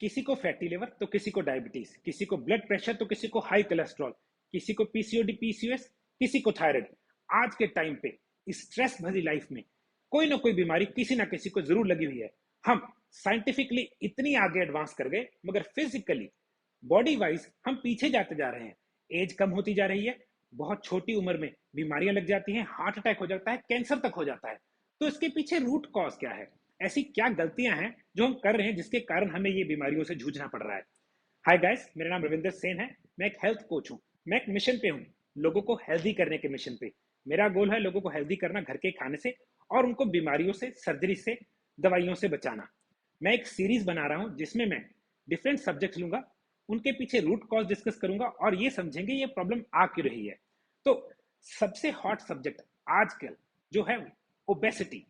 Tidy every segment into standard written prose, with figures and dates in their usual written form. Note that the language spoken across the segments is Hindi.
किसी को फैटी लिवर तो किसी को डायबिटीज, किसी को ब्लड प्रेशर तो किसी को हाई कोलेस्ट्रॉल, किसी को पीसीओडी पीसीओएस, किसी को थायराइड। आज के टाइम पे स्ट्रेस भरी लाइफ में कोई ना कोई बीमारी किसी ना किसी को जरूर लगी हुई है। हम साइंटिफिकली इतनी आगे एडवांस कर गए मगर फिजिकली बॉडी वाइज हम पीछे जाते जा रहे हैं। एज कम होती जा रही है, बहुत छोटी उम्र में बीमारियां लग जाती हैं, हार्ट अटैक हो जाता है, कैंसर तक हो जाता है। तो इसके पीछे रूट कॉज क्या है? ऐसी क्या गलतियां हैं जो हम कर रहे हैं जिसके कारण हमें ये बीमारियों से जूझना पड़ रहा है? हाय गाइस, मेरा नाम रविंदर सेन है। मैं एक हेल्थ कोच हूँ। मैं एक मिशन पे हूँ, लोगों को हेल्दी करने के मिशन पे। मेरा गोल है लोगों को हेल्दी करना घर के खाने से और उनको बीमारियों से, सर्जरी से, दवाइयों से बचाना। मैं एक सीरीज बना रहा हूँ जिसमें मैं डिफरेंट सब्जेक्ट लूंगा, उनके पीछे रूट कॉज डिस्कस करूंगा और ये समझेंगे ये प्रॉब्लम आ क्यों रही है। तो सबसे हॉट सब्जेक्ट आजकल जो है obesity,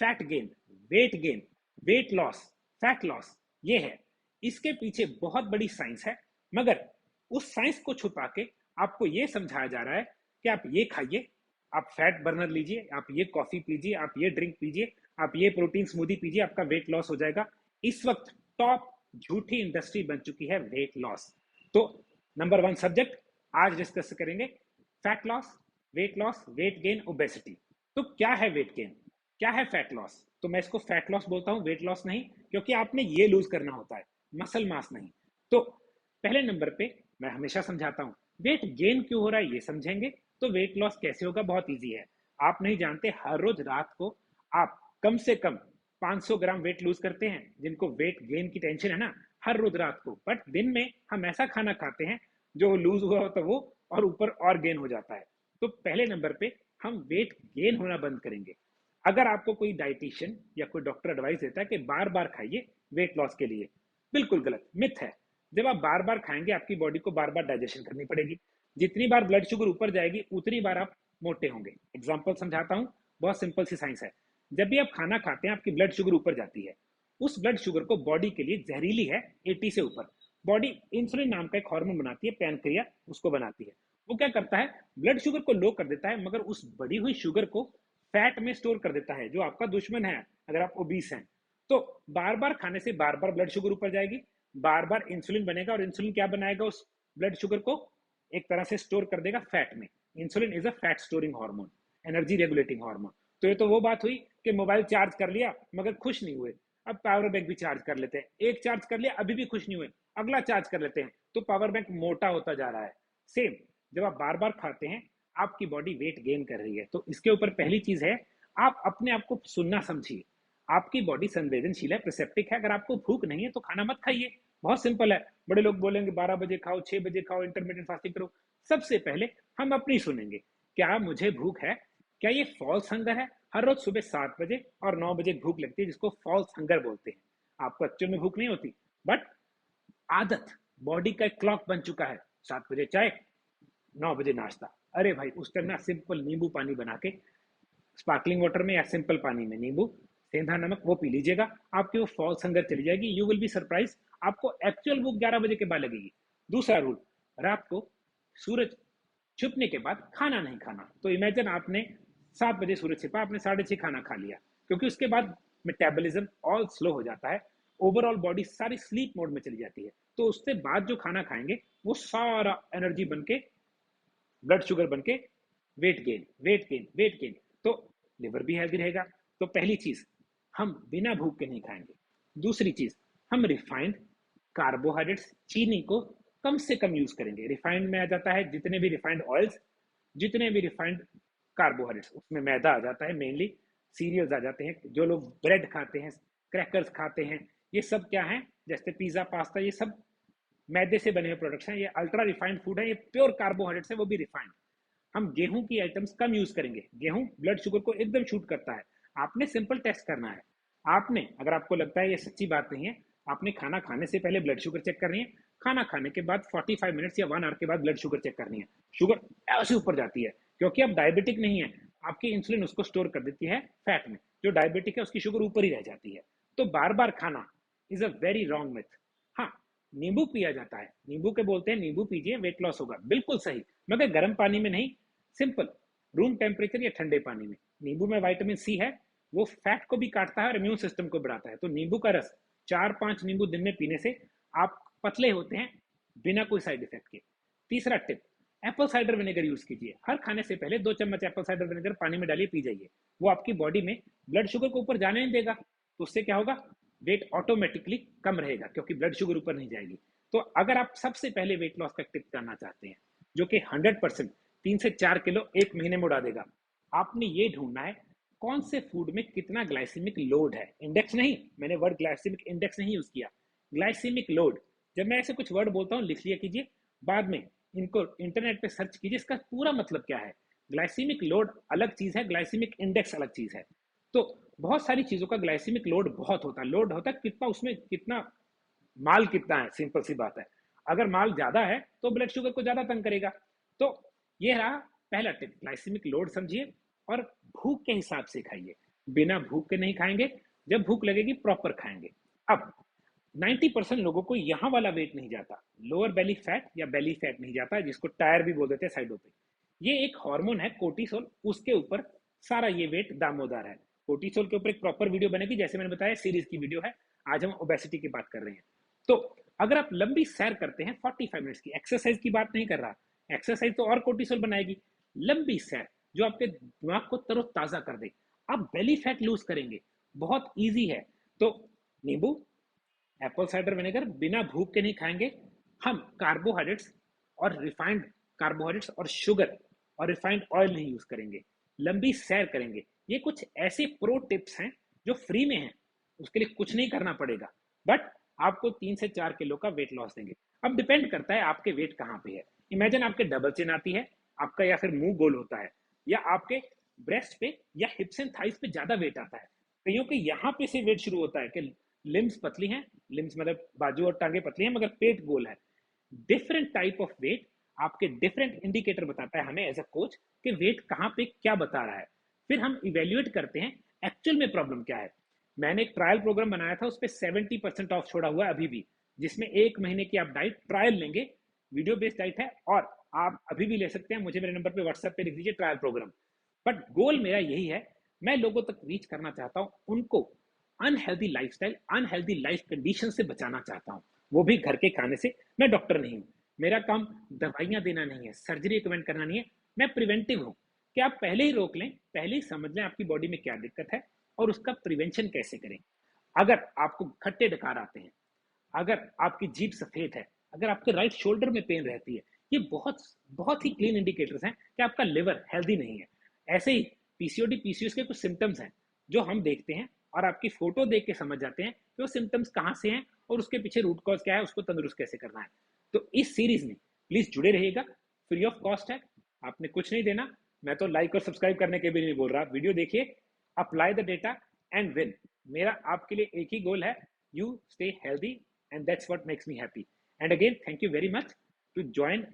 fat gain, weight gain, weight loss, fat loss, ये है। इसके पीछे बहुत बड़ी साइंस है, मगर उस साइंस को छुपा के आपको ये समझाया जा रहा है कि आप ये खाइए, आप फैट बर्नर लीजिए, आप ये कॉफी पीजिए, आप ये ड्रिंक पीजिए, आप ये प्रोटीन स्मूदी पीजिए, आपका वेट लॉस हो जाएगा। इस वक्त टॉप झूठी इंडस्ट्री बन चुकी है वेट लॉस। तो नंबर वन सब्जेक्ट आज डिस्कस करेंगे, fat loss, weight gain, obesity. तो क्या है वेट गेन, क्या है फैट लॉस? तो मैं इसको फैट लॉस बोलता हूं, वेट लॉस नहीं, क्योंकि आपने ये लूज करना होता है, मसल मास नहीं। तो पहले नंबर पे मैं हमेशा समझाता हूं, वेट गेन क्यों हो रहा है ये समझेंगे तो वेट लॉस कैसे होगा बहुत इजी है। आप नहीं जानते, हर रोज रात को आप कम से कम 500 ग्राम वेट लूज करते हैं। जिनको वेट गेन की टेंशन है ना, हर रोज रात को, बट दिन में हम ऐसा खाना खाते हैं जो लूज हुआ होता है वो और ऊपर और गेन हो जाता है। तो पहले नंबर पे हम वेट गेन होना बंद करेंगे। अगर आपको कोई डाइटिशियन या कोई डॉक्टर एडवाइस देता है कि बार बार खाइए वेट लॉस के लिए, बिल्कुल गलत, मिथ है। जब आप बार बार खाएंगे आपकी बॉडी को बार बार डाइजेशन करनी पड़ेगी। जितनी बार ब्लड शुगर ऊपर जाएगी उतनी बार आप मोटे होंगे। एग्जाम्पल समझाता हूँ, बहुत सिंपल सी साइंस है। जब भी आप खाना खाते हैं आपकी ब्लड शुगर ऊपर जाती है। उस ब्लड शुगर को बॉडी के लिए जहरीली है, 80 से ऊपर। बॉडी इंसुलिन नाम का एक हार्मोन बनाती है, पैनक्रिया उसको बनाती है। वो क्या करता है, ब्लड शुगर को लो कर देता है, मगर उस बढ़ी हुई शुगर को फैट में स्टोर कर देता है, जो आपका दुश्मन है अगर आप ओबीस हैं। तो बार बार खाने से बार बार ब्लड शुगर ऊपर जाएगी, बार बार इंसुलिन बनेगा और इंसुलिन क्या बनाएगा, उस ब्लड शुगर को एक तरह से स्टोर कर देगा फैट में। Insulin is a fat storing hormone, energy regulating hormone. तो ये तो वो बात हुई कि मोबाइल चार्ज कर लिया मगर खुश नहीं हुए, अब पावर बैंक भी चार्ज कर लेते हैं। एक चार्ज कर लिया अभी भी खुश नहीं हुए, अगला चार्ज कर लेते हैं, तो पावर बैंक मोटा होता जा रहा है। सेम, जब आप बार बार खाते हैं आपकी बॉडी वेट गेन कर रही है। तो इसके ऊपर पहली चीज है, आप अपने आप को सुनना समझिए। आपकी बॉडी संवेदनशील है, प्रिसेप्टिक है। अगर आपको भूख नहीं है तो खाना मत खाइए, बहुत सिंपल है। बड़े लोग बोलेंगे 12 बजे खाओ, 6 बजे खाओ, इंटरमीडिएट फास्टिंग करो। सबसे पहले हम अपनी सुनेंगे, क्या मुझे भूख है? क्या ये फॉल्स हंगर है? हर रोज सुबह 7 बजे और 9 बजे भूख लगती है, जिसको फॉल्स हंगर बोलते हैं। आपको एक्चुअल में भूख नहीं होती, बट आदत, बॉडी का एक क्लॉक बन चुका है, 7 बजे चाय, 9 बजे नाश्ता। अरे भाई, उस टाइम ना सिंपल नींबू पानी बना के स्पार्कलिंग वाटर में या सिंपल पानी में नींबू, सेंधा नमक, वो पी लीजिएगा। आपकी वो फॉल्स हंगर चली जाएगी। यू विल बी सरप्राइज, आपको एक्चुअल भूख 11 बजे के बाद लगेगी। दूसरा रूल, रात को सूरज छुपने के बाद खाना नहीं खाना। तो इमेजिन आपने 7 बजे सूरज छिपा, आपने 6:30 खाना खा लिया, क्योंकि उसके बाद मेटाबॉलिज्म ऑल स्लो हो जाता है, ओवरऑल बॉडी सारी स्लीप मोड में चली जाती है। तो उसके बाद जो खाना खाएंगे वो सारा एनर्जी बन के, ब्लड शुगर बन के weight gain, weight gain, weight gain. तो लिवर भी हेल्दी रहेगा। तो पहली चीज, हम बिना भूख के नहीं खाएंगे। दूसरी चीज, हम रिफाइंड कार्बोहाइड्रेट्स, चीनी को कम से कम यूज करेंगे। रिफाइंड में आ जाता है जितने भी रिफाइंड ऑयल्स, जितने भी रिफाइंड कार्बोहाइड्रेट्स, उसमें मैदा आ जाता है मेनली, सीरियल्स आ जाते हैं, जो लोग ब्रेड खाते हैं, क्रैकर्स खाते हैं, ये सब क्या है, जैसे पिज्जा, पास्ता, ये सब मैदे से बने हुए प्रोडक्ट्स हैं। ये अल्ट्रा रिफाइंड फूड है, ये प्योर कार्बोहाइड्रेट्स है, वो भी रिफाइंड। हम गेहूं की आइटम्स कम यूज करेंगे। गेहूं ब्लड शुगर को एकदम शूट करता है। आपने सिंपल टेस्ट करना है। आपने, अगर आपको लगता है ये सच्ची बात नहीं है, आपने खाना खाने से पहले ब्लड शुगर चेक करनी है, खाना खाने के बाद 45 मिनट्स या 1 आवर के बाद ब्लड शुगर चेक करनी है। शुगर ऐसे ऊपर जाती है क्योंकि आप डायबिटिक नहीं है, आपकी इंसुलिन उसको स्टोर कर देती है फैट में। जो डायबिटिक है उसकी शुगर ऊपर ही रह जाती है। तो बार बार खाना is a very wrong myth. हाँ, नींबू पिया जाता है, नींबू के बोलते हैं नींबू पीजिए वेट लॉस होगा, बिल्कुल सही, मगर गर्म पानी में नहीं, सिंपल रूम टेम्परेचर या ठंडे पानी में। नींबू में विटामिन सी है, वो फैट को भी काटता है और इम्यून सिस्टम को बढ़ाता है। तो नींबू का रस 4-5 नींबू दिन में पीने से आप पतले होते हैं बिना कोई साइड इफेक्ट के। तीसरा tip, Apple cider vinegar use कीजिए। हर खाने से पहले 2 चम्मच एप्पल साइडर विनेगर पानी में डालिए, पी जाइए। वो आपकी बॉडी में ब्लड शुगर को ऊपर जाने नहीं देगा, तो उससे क्या होगा, वेट ऑटोमेटिकली कम रहेगा क्योंकि ब्लड शुगर ऊपर नहीं जाएगी। तो अगर आप सबसे पहले वेट लॉस का टिप करना चाहते हैं जो कि 100% 3 से 4 किलो एक महीने में उड़ा देगा, आपने ये ढूंढना है कौन से फूड में कितना ग्लाइसेमिक लोड है। इंडेक्स नहीं, मैंने वर्ड ग्लाइसेमिक इंडेक्स नहीं यूज किया, ग्लाइसेमिक लोड। जब मैं ऐसे कुछ वर्ड बोलता हूँ लिख लिया कीजिए, बाद में इनको इंटरनेट पे सर्च कीजिए इसका पूरा मतलब क्या है। ग्लाइसेमिक लोड अलग चीज है, ग्लाइसेमिक इंडेक्स अलग चीज है। तो बहुत सारी चीजों का ग्लाइसेमिक लोड बहुत होता है, लोड होता है कितना, उसमें कितना माल कितना है, सिंपल सी बात है। अगर माल ज्यादा है तो ब्लड शुगर को ज्यादा तंग करेगा। तो ये रहा पहला टिप, ग्लाइसेमिक लोड समझिए और भूख के हिसाब से खाइए। बिना भूख के नहीं खाएंगे, जब भूख लगेगी प्रॉपर खाएंगे। अब 90% लोगों को यहाँ वाला वेट नहीं जाता, लोअर बेली फैट या बेली फैट नहीं जाता, जिसको टायर भी बोल देते हैं साइडों पे। ये एक हार्मोन है कोर्टिसोल, उसके ऊपर सारा ये वेट दामोदार है। कोर्टिसोल के ऊपर एक प्रॉपर वीडियो बनेगी, जैसे मैंने बताया सीरीज की वीडियो है। आज हम ओबेसिटी की बात कर रहे हैं। तो अगर आप लंबी सैर करते हैं 45 मिनट्स की, एक्सरसाइज की बात नहीं कर रहा, एक्सरसाइज तो और कोर्टिसोल बनाएगी, लंबी सैर जो आपके दिमाग को तरोताजा कर दे, आप बेली फैट लूज करेंगे। बहुत ईजी है। तो नींबू, एप्पल साइडर विनेगर बिना भूख के नहीं खाएंगे। हम कार्बोहाइड्रेट्स और रिफाइंड कार्बोहाइड्रेट्स और शुगर और रिफाइंड ऑयल नहीं यूज करेंगे। लंबी सैर करेंगे। ये कुछ ऐसे प्रो टिप्स हैं जो फ्री में हैं, उसके लिए कुछ नहीं करना पड़ेगा, बट आपको 3 से 4 किलो का वेट लॉस देंगे। अब डिपेंड करता है आपके वेट कहाँ पे है। इमेजिन आपके डबल चिन आती है आपका, या फिर मुंह गोल होता है, या आपके ब्रेस्ट पे या हिप्स एंड थाइस पे ज्यादा वेट आता है। कईयों के यहाँ पे से वेट शुरू होता है कि लिम्स पतली हैं, लिम्स मतलब बाजू और टांगे पतली हैं मगर पेट गोल है। डिफरेंट टाइप ऑफ वेट आपके डिफरेंट इंडिकेटर बताता है हमें एज अ कोच कि वेट कहाँ पे क्या बता रहा है। फिर हम इवेल्युएट करते हैं एक्चुअल में प्रॉब्लम क्या है। मैंने एक ट्रायल प्रोग्राम बनाया था, उस पर 70% ऑफ छोड़ा हुआ है अभी भी, जिसमें 1 महीने की आप डाइट ट्रायल लेंगे, वीडियो बेस्ड डाइट है, और आप अभी भी ले सकते हैं। मुझे मेरे नंबर पे व्हाट्सएप पे लिख दीजिए ट्रायल प्रोग्राम। बट गोल मेरा यही है, मैं लोगों तक रीच करना चाहता हूँ, उनको unhealthy lifestyle, unhealthy life condition से बचाना चाहता हूँ, वो भी घर के खाने से। मैं डॉक्टर नहीं हूँ, मेरा काम दवाइयां देना नहीं है, सर्जरी रिकमेंड करना नहीं है। मैं प्रिवेंटिव हूँ कि आप पहले ही रोक लें, पहले ही समझ लें आपकी बॉडी में क्या दिक्कत है और उसका प्रिवेंशन कैसे करें। अगर आपको खट्टे डकार आते हैं, अगर आपकी जीभ सफेद है, अगर आपके राइट शोल्डर में पेन रहती है, ये बहुत बहुत ही क्लीन इंडिकेटर्स हैं कि आपका लिवर हेल्दी नहीं है। ऐसे ही पीसीओडी पीसीओएस के कुछ सिम्टम्स हैं जो हम देखते हैं और आपकी फोटो देख के समझ जाते हैं कि वो सिम्टम्स कहाँ से हैं और उसके पीछे रूट कॉज क्या है, उसको तंदुरुस्त कैसे करना है। तो इस सीरीज में प्लीज जुड़े रहिएगा, फ्री ऑफ कॉस्ट है, आपने कुछ नहीं देना। मैं तो लाइक और सब्सक्राइब करने के भी नहीं बोल रहा, वीडियो देखिए, apply the data and win. मेरा आपके लिए एक ही गोल है, you stay healthy and that's what makes me happy. And again, thank you very much to join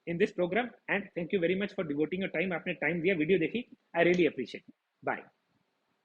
in this program and thank you very much for devoting your time. आपने टाइम दिया, वीडियो देखी, I really appreciate it. Bye.